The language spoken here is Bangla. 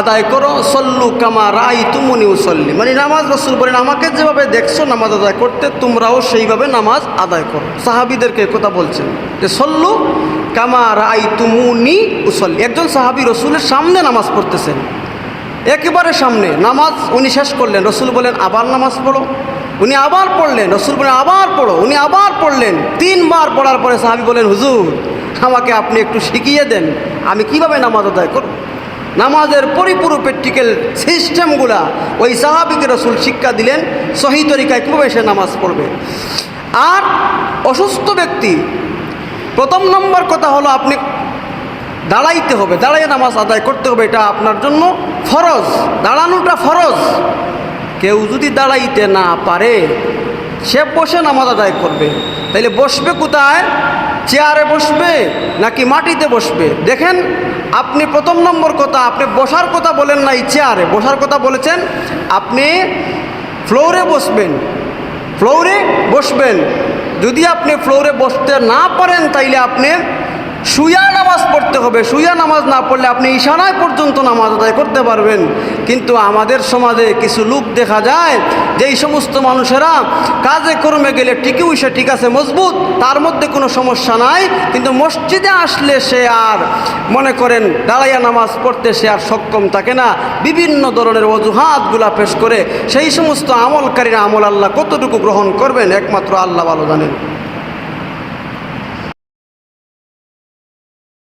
আদায় করো, সল্লু কামা রাআইতুমুনি উসাল্লি, মানে নামাজ রাসূল বলেন আমাকে যেভাবে দেখছো নামাজ আদায় করতে তোমরাও সেইভাবে নামাজ আদায় করো। সাহাবীদেরকে কথা বলছেন যে সল্লু কামা রাআইতুমুনি উসাল্লি। একজন সাহাবী রাসূলের সামনে নামাজ পড়তেছেন, একেবারে সামনে নামাজ উনি শেষ করলেন, রাসূল বলেন আবার নামাজ পড়ো। উনি আবার পড়লেন, রাসূল বলেন আবার পড়ো। উনি আবার পড়লেন, 3 বার পড়ার পরে সাহাবী বলেন হুজুর আমাকে আপনি একটু শিখিয়ে দেন আমি কিভাবে নামাজ আদায় করব। নামাজের পরিপূর্ণ প্র্যাকটিক্যাল সিস্টেমগুলা ওই সাহাবীকে রাসূল শিক্ষা দিলেন, সহি তরিকায় কীভাবে সে নামাজ পড়বে। আর অসুস্থ ব্যক্তি, প্রথম নম্বর কথা হলো আপনি দাঁড়াইতে হবে, দাঁড়াইয়ে নামাজ আদায় করতে হবে, এটা আপনার জন্য ফরজ, দাঁড়ানোটা ফরজ। কেউ যদি দাঁড়াইতে না পারে সে বসে নামাজ আদায় করবে। তাইলে বসবে কোথায়? চেয়ারে বসবে নাকি মাটিতে বসবে? দেখেন আপনি প্রথম নম্বর কথা, আপনি বসার কথা বলেন নাই, চেয়ারে বসার কথা বলেছেন। আপনি ফ্লোরে বসবেন, ফ্লোরে বসবেন। যদি আপনি ফ্লোরে বসতে না পারেন তাইলে আপনি শুয়া নামাজ পড়তে হবে। শুয়া নামাজ না পড়লে আপনি ইশারায় পর্যন্ত নামাজ আদায় করতে পারবেন। কিন্তু আমাদের সমাজে কিছু লোক দেখা যায় যেই সমস্ত মানুষেরা কাজে কর্মে গেলে টিকেও সে ঠিক আছে মজবুত, তার মধ্যে কোনো সমস্যা নাই, কিন্তু মসজিদে আসলে সে আর মনে করেন দাঁড়াইয়া নামাজ পড়তে সে আর সক্ষম থাকে না। বিভিন্ন ধরনের অজুহাতগুলা পেশ করে সেই সমস্ত আমলকারীরা আমল আল্লাহ কতটুকু গ্রহণ করবেন একমাত্র আল্লাহ ভালো জানেন।